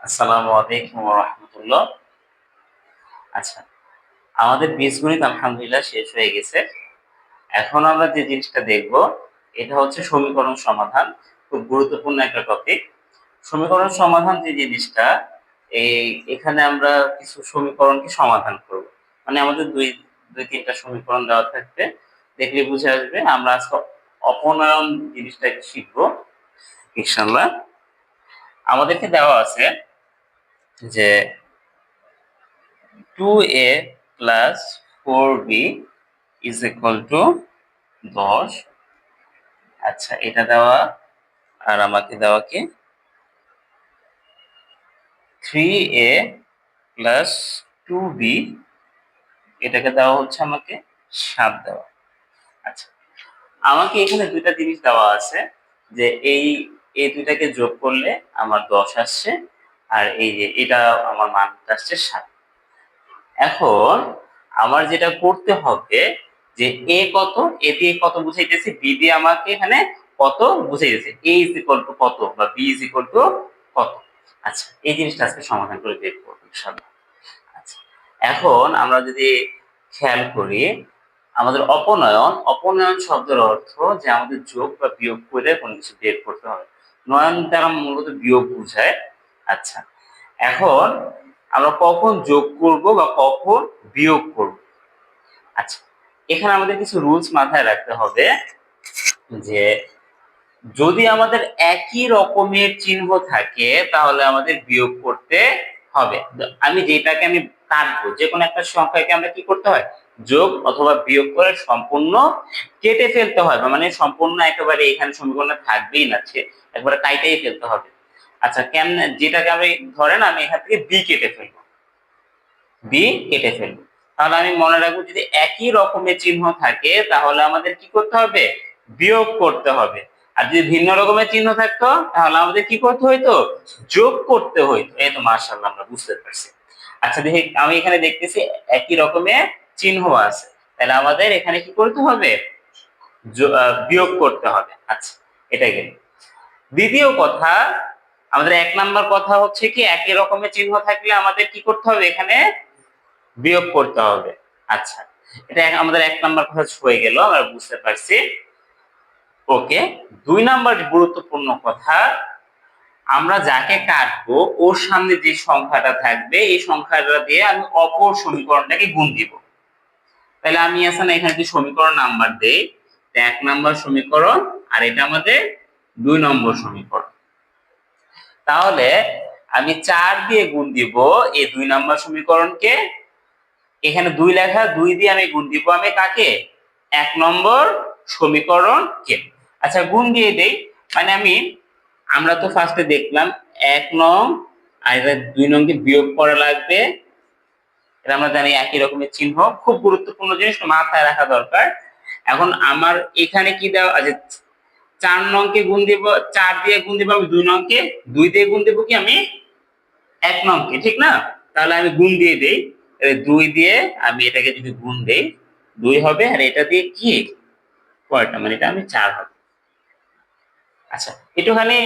আসসালামু আলাইকুম ওয়া রাহমাতুল্লাহ। আচ্ছা, আমাদের বীজগণিত আলহামদুলিল্লাহ শেষ হয়ে গেছে। এখন আমরা যে জিনিসটা দেখব, এটা হচ্ছে সমীকরণ সমাধান। খুব গুরুত্বপূর্ণ একটা টপিক। সমীকরণ সমাধান যে জিনিসটা, এই এখানে আমরা কিছু সমীকরণকে সমাধান করব। মানে আমাদের ২-৩ টা সমীকরণ দেওয়া থাকবে। দেখলে বুঝে আসবে। আমরা আজকে অপনয়ন জিনিসটাকে শিখব ইনশাআল্লাহ। আমাদেরকে দেওয়া আছে যে 2a plus 4b is equal to 10। আচ্ছা, এটা দেওয়া। আর আমাকে দেওয়া কি 3a plus 2b, এটাকে দেওয়া হচ্ছে আমাকে 7 দেওয়া। আচ্ছা, আমাকে এখানে দুইটা জিনিস দেওয়া আছে যে এই দুইটাকে যোগ করলে আমার 10 আসছে, আর এই যে এটা আমার মান আসছে 7। এখন আমার যেটা করতে হবে যে এ কত, এ দিয়ে কত বুঝাইতেছি, বি দিয়ে আমাকে এখানে কত বুঝাইতেছে, এ ইজ ইকুয়াল টু কত বা বি ইজ ইকুয়াল টু কত। আচ্ছা, এই জিনিসটা আজকে সমাধান করে দেখবো ইনশাআল্লাহ। আচ্ছা, এখন আমরা যদি খেয়াল করি, আমাদের অপনয়ন শব্দের অর্থ যে আমাদের যোগ বা বিয়োগ করে কোনো কিছু বের করতে হবে। নয়ন দ্বারা মূলত বিয়োগ বোঝায়। আচ্ছা, এখন আমরা কখন যোগ করব বা কখন বিয়োগ করব। আচ্ছা, এখানে আমাদের কিছু রুলস মাথায় রাখতে হবে যে যদি আমাদের একই রকমের চিহ্ন থাকে তাহলে আমাদের বিয়োগ করতে হবে। আমি যেটাকে কাটবো, যে কোনো একটা সংখ্যাকে আমরা কি করতে হয়, যোগ অথবা বিয়োগ করে সম্পূর্ণ কেটে ফেলতে হয়, মানে সম্পূর্ণ একেবারে এখানে সমীকরণে থাকবেই না, একবারে কাইটেই ফেলতে হবে। আচ্ছা, কেমনে, যেটাকে আমি ধরেন আমি এখান থেকে বি কেটে ফেলবো, তাহলে আমি মনে রাখবো যদি একই রকমের চিহ্ন থাকে তাহলে আমাদের কি করতে হবে, বিয়োগ করতে হবে। আর যদি ভিন্ন রকমের চিহ্ন থাকতো তাহলে আমাদের কি করতে হইতো, যোগ করতে হইতো। এই তো মাশাআল্লাহ, আমরা বুঝতে পারছি। আচ্ছা, দেখি আমি এখানে দেখতেছি একই রকমের চিহ্ন আছে, তাহলে আমাদের এখানে কি করতে হবে, বিয়োগ করতে হবে। আচ্ছা, এটা গেল। দ্বিতীয় কথা, আমাদের ১ নাম্বার কথা হচ্ছে কি, একই রকমের চিহ্ন থাকলে আমাদের কি করতে হবে, এখানে বিয়োগ করতে হবে। আচ্ছা, এটা আমাদের ১ নাম্বার কথা হয়ে গেল, আমরা বুঝতে পারছি। ওকে, ২ নাম্বার গুরুত্বপূর্ণ কথা, আমরা যাকে কাটবো ওর সামনে যে সংখ্যাটা থাকবে এই সংখ্যাটা দিয়ে আমি অপর সমীকরণটাকে গুণ দিব। তাহলে আমি এখানে যদি সমীকরণ নাম্বার দেই, ১ নাম্বার সমীকরণ আর এটা আমাদের ২ নম্বর সমীকরণ। তাহলে আমি ৪ দিয়ে গুণ দিব এই ২ নম্বর সমীকরণকে, এখানে ২ লেখা, ২ দিয়ে আমি গুণ দিব আমি কাকে, ১ নম্বর সমীকরণকে। আচ্ছা, গুণ দিয়ে দেই, মানে আমরা তো ফার্স্টে দেখলাম ১ নং আর ২ নং কে বিয়োগ করা লাগবে, এটা আমরা জানি একই রকমের চিহ্ন। খুব গুরুত্বপূর্ণ জিনিস মাথায় রাখা দরকার। এখন আমার এখানে কি দেওয়া আছে, ৪ নং কে গুণ দিব, ৪ দিয়ে গুণ দিব আমি ২ নং কে, ২ দিয়ে গুণ দিব কি আমি ১ নং কে, ঠিক না? তাহলে আমি গুণ দিয়ে দেই, ২ দিয়ে আমি এটাকে যদি গুণ দেই ২ হবে, আর এটা দিয়ে কি কয়টা, মানে এটা আমি ৪ হবে। আচ্ছা, একটুখানি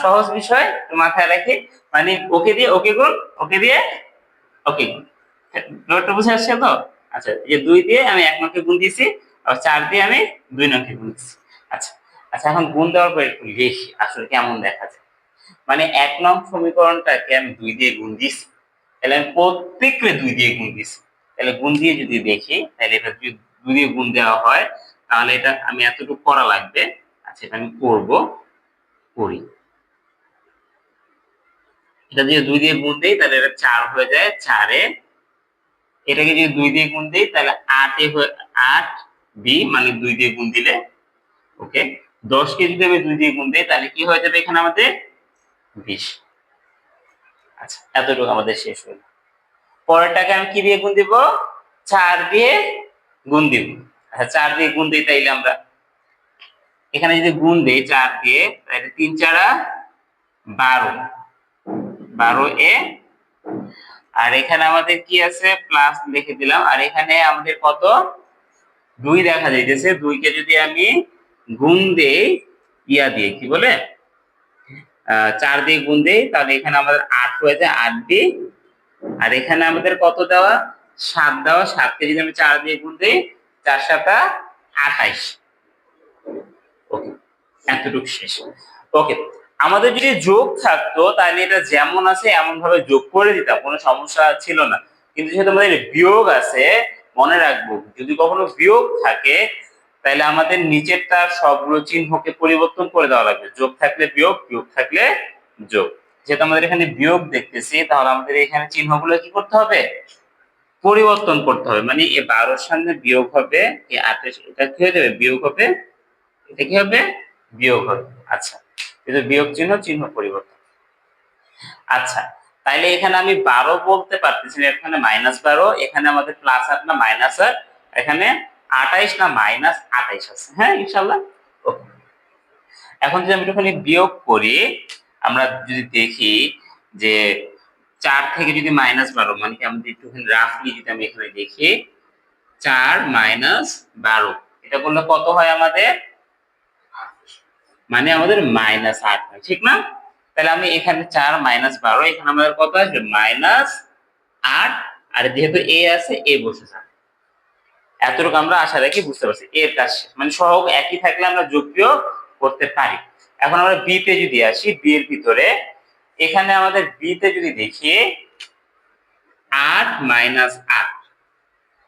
সহজ বিষয় মাথায় রাখি, মানে ওকে দিয়ে ওকে গুণ, ওকে দিয়ে ওকে গুণ, ব্যাপারটা বুঝে আসছে তো? আচ্ছা, এই যে ২ দিয়ে আমি ১ নংকে গুণ দিয়েছি, আর ৪ দিয়ে আমি ২ নংকে গুণ দিচ্ছি। আচ্ছা, আচ্ছা, এখন গুণ দেওয়ার পর একটু লিখি আসলে কেমন দেখা যায়। মানে ১ নং সমীকরণটাকে আমি ২ দিয়ে গুণ দিছি, তাহলে আমি প্রত্যেককে ২ দিয়ে গুণ দিছি। তাহলে গুণ দিয়ে যদি দেখি, তাহলে এটা যদি ২ দিয়ে গুণ দেওয়া হয় তাহলে এটা আমি এতটুকু করা লাগবে। আচ্ছা, এটা আমি করি। এটা যদি ২ দিয়ে গুণ দেই তাহলে এটা ৪ হয়ে যায়, ৪ এ এটাকে যদি ২ দিয়ে গুণ দেই তাহলে ৮ এ ৮ বি, মানে ২ দিয়ে গুণ দিলে। ওকে, ১০ কে যদি আমি ২ দিয়ে গুণ দেই তাহলে কি হয়ে যাবে এখানে আমাদের ২০। আচ্ছা, এতটুকু আমাদের শেষ হলো। পরেরটাকে আমি কি দিয়ে গুণ দিব, ৪ দিয়ে গুণ দিব। আচ্ছা, ৪ দিয়ে গুণ দিই, তাইলে আমরা এখানে যদি গুণ দেই ৪ দিয়ে, তাহলে ৩ ৪ ১২, ১২ এ, আর এখানে আমাদের কি আছে, প্লাস লিখে দিলাম, আর এখানে আমাদের কত, ২ দেখা যাইতেছে। ২ কে যদি আমি গুণ দেই ইয়া দিয়ে, কি বলে, 4 দিয়ে গুণ দেই তাহলে এখানে আমাদের 8 হয়ে যায়, 8 দিয়ে, আর এখানে আমাদের কত দেওয়া, 7 দেওয়া, 7 কে যদি আমি 4 দিয়ে গুণ দেই 4 7 28। ওকে, এতটুকু শেষ। ওকে, আমাদের যদি যোগ থাকতো তাহলে এটা যেমন আছে এমন ভাবে যোগ করে দিতাম, কোনো সমস্যা ছিল না। কিন্তু যেহেতু আমাদের বিয়োগ আছে, মনে রাখবো যদি কখনো বিয়োগ থাকে তাহলে আমাদের নিচেরটা সবগুলো চিহ্নকে পরিবর্তন করে দেওয়া লাগবে। যোগ থাকলে বিয়োগ, বিয়োগ থাকলে যোগ। যেহেতু আমাদের এখানে বিয়োগ দেখতেছি তাহলে আমাদের এখানে চিহ্নগুলো কি করতে হবে, পরিবর্তন করতে হবে। মানে এই 12 সামনে বিয়োগ হবে, এই 28 এটা কি হয়ে যাবে, বিয়োগ হবে, এটা কি হবে, বিয়োগ হবে। আচ্ছা, কিন্তু বিয়োগ চিহ্ন, চিহ্ন পরিবর্তন। আচ্ছা, তাইলে এখানে আমি 12 বলতে পারতেছি না, এখানে -12, এখানে আমাদের +8 না -8, এখানে 28 না -28 আছে। হ্যাঁ, ইনশাআল্লাহ। ওকে, এখন যদি আমি একটুখানি বিয়োগ করি, আমরা যদি দেখি যে 4 থেকে যদি -12, মানে কি আমাদের একটুখানি রাফলি যদি আমি এখানে দেখি 4 -12, এটা করলে কত হয় আমাদের, মানে আমাদের -8 হয়, ঠিক না? তাহলে আমি এখানে 4 -12, এখানে আমাদের কত আসবে, -8, আর যেহেতু a আছে a বসে যাবে। এতটুকু আমরা আশা রাখি বুঝতে পারছি। এর কাজ শেষ। মানে সহগ একই থাকলে আমরা যোগ বিয়োগ করতে পারি। এখন আমরা b তে যদি আসি, b এর ভিতরে এখানে আমাদের b তে যদি দেখি 8 -8,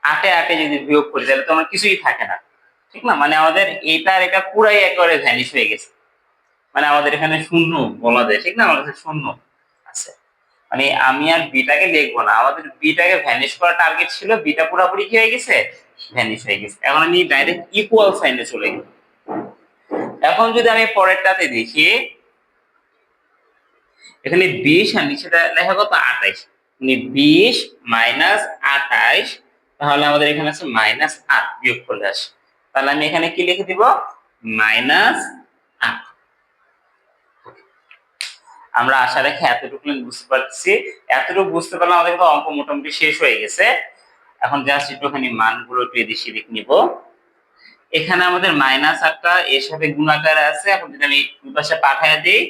8 এ 8 এ যদি বিয়োগ করি তাহলে তো আমার কিছুই থাকে না, ঠিক না? মানে আমাদের এটা আর এটা পুরাই একেবারে ভ্যানিশ হয়ে গেছে। মানে আমাদের এখানে শূন্য বলা যায়, ঠিক না? আমাদের কাছে শূন্য আছে। মানে আমি আর বিটাকে লিখবো না, আমাদের বিটাকে ভ্যানিশ করা টার্গেট ছিল, বিটা পুরোপুরি কি হয়ে গেছে, ভ্যানিশ হয়ে গেছে। এখন আমি ডাইরেক্ট ইকুয়াল সাইনে চলে গেলাম। এখন যদি আমি পরেরটাতে দেখি, এখানে 20 আর নিচেটা লেখা কত, 28, মানে 20 -28, তাহলে আমাদের এখানে আছে -8, বিয়োগ করলে আসে। তাহলে আমি এখানে কি লিখে দিব, -8। আমরা আশা রাখি এতটুকু বুঝতে পারছি। এতটুকু বুঝতে পারলে আমাদের কিন্তু অঙ্ক মোটামুটি শেষ হয়ে গেছে। এখন জাস্ট একটুখানি মানগুলো একটু এদিক সেদিক নিব। এখানে আমাদের -8টা এর সাথে গুণাকারে আছে, এখন যদি আমি দুই পাশে পাঠায় দিই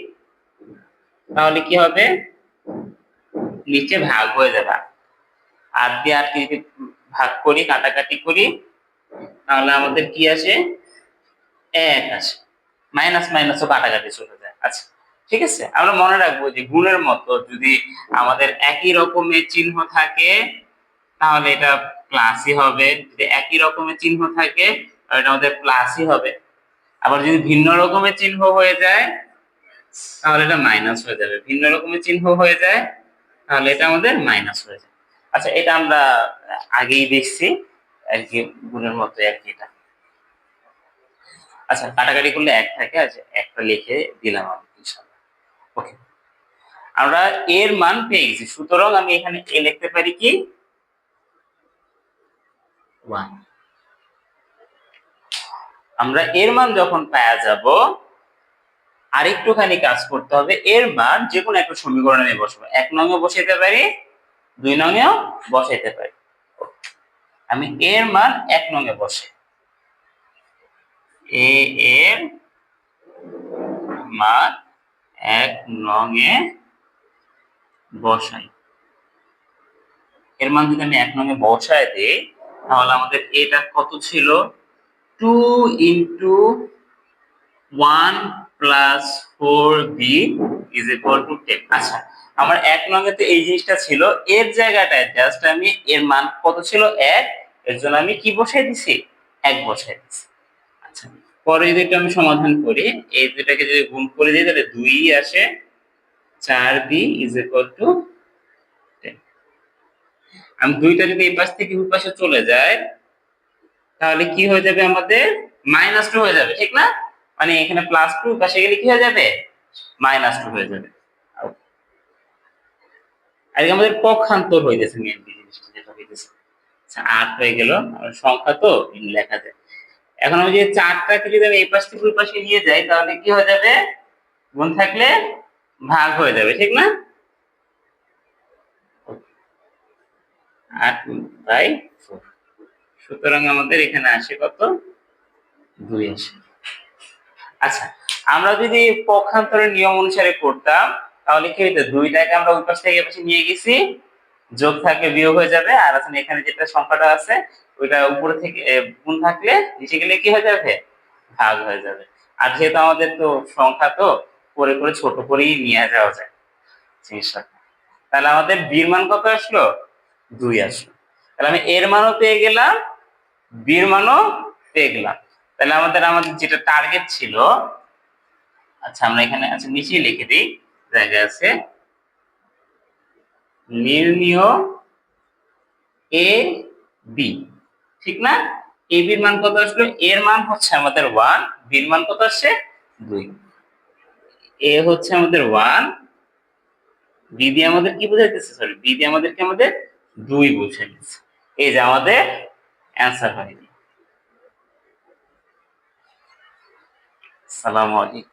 তাহলে কি হবে, নিচে ভাগ হয়ে যাবে। 8 দিয়ে 8 কে যদি ভাগ করি, কাটাকাটি করি, তাহলে আমাদের কি আসে, 1 আসে। মাইনাস মাইনাসও কাটাকাটি চলে যায়। আচ্ছা, ঠিক আছে, আমরা মনে রাখবো যে গুণের মতো যদি আমাদের একই রকমের চিহ্ন থাকে তাহলে এটা প্লাসই হবে, যদি একই রকমের চিহ্ন থাকে তাহলে এটা আমাদের প্লাসই হবে। আবার যদি ভিন্ন রকমের চিহ্ন হয়ে যায় তাহলে এটা মাইনাস হয়ে যাবে, ভিন্ন রকমের চিহ্ন হয়ে যায় তাহলে এটা আমাদের মাইনাস হয়ে যায়। আচ্ছা, এটা আমরা আগেই দেখছি আর কি, গুণের মতো আর কি এটা। আচ্ছা, কাটাকাটি করলে 1 থাকে, আচ্ছা একটা লিখে দিলাম আমি ইনশাআল্লাহ। ওকে, আমরা এর মান পেয়ে গেছি, সুতরাং আমি এখানে এ লিখতে পারি কি, 1। আমরা এর মান যখন পাওয়া যাব, আরেকটুখানি কাজ করতে হবে, এর মান যে কোনো একটা সমীকরণে আমি বসাবো। 1 নং-এ বসাইতে পারি, 2 নং-এও বসাইতে পারি। আমি এর মান 1 নং-এ বসাই, এ এর মান 1 নং-এ বসাই। এর মান যদি আমি 1 নং-এ বসায় দিই তাহলে আমাদের এটা কত ছিল, 2 into 1 plus 4b is equal to 10। আচ্ছা, আমার 1 নং-এ তো এই জিনিসটা ছিল, এর জায়গাটায় জাস্ট আমি এর মান কত ছিল, 1, এর জন্য আমি কি বসাই দিছি, 1 বসাই দিছি। আচ্ছা, পরে যদি একটু আমি সমাধান করি, এই দুটাকে যদি গুণ করে দিই তাহলে 2 আসে, 4b is equal to 10। আমি 2টা যদি এই পাশ থেকে ওই পাশে চলে যায় তাহলে কি হয়ে যাবে, আমাদের -2 হয়ে যাবে, ঠিক না? মানে এখানে +2 পাশে গেলে কি হয়ে যাবে, -2 হয়ে যাবে। আর আমাদের পক্ষান্তর হইতেছে মেইন জিনিসটা যেটা হইতেছে। আচ্ছা, 8 হয়ে গেল, আর সংখ্যা তো লেখা যায়। এখন আমি যদি 4টাকে যদি আমি এই পাশ থেকে ওই পাশে নিয়ে যাই তাহলে কি হয়ে যাবে, গুণ থাকলে ভাগ হয়ে যাবে, ঠিক না? 8/4, সুতরাং আমাদের এখানে আসে কত, 2 আসে। আচ্ছা, আমরা যদি পক্ষান্তরের নিয়ম অনুসারে করতাম তাহলে কি হইতো, 2টাকে আমরা ওই পাশ থেকে এই পাশে নিয়ে গেছি, যোগ থাকলে বিয়োগ হয়ে যাবে, আর আসলে এখানে যেটা সংখ্যাটা আছে ওইটা উপরে থেকে গুণ থাকলে নিচে গেলে কি হয়ে যাবে, ভাগ হয়ে যাবে। আর যেহেতু আমাদের তো সংখ্যা তো করে করে ছোট করেই নিয়ে যাওয়া যায় জিনিসটা। তাহলে আমাদের বির মান কত আসলো, 2 আসলো। তাহলে আমি এর মানও পেয়ে গেলাম, বির মানও পেয়ে গেলাম। তাহলে আমাদের যেটা টার্গেট ছিল, আচ্ছা আমরা এখানে আচ্ছা নিচেই লিখে দিই, জায়গায় আছে নির্ণীয় এ বি, ঠিক না? এ বির মান কত আসলো, এর মান হচ্ছে আমাদের 1, বির মান কত আসছে 2। এ হচ্ছে আমাদের 1, বি দিয়ে আমাদের কি বোঝাইতেছে, সরি বি দিয়ে আমাদের 2 বোঝাইতেছে। এই যে আমাদের অ্যান্সার হয়নি। আসসালামু আলাইকুম।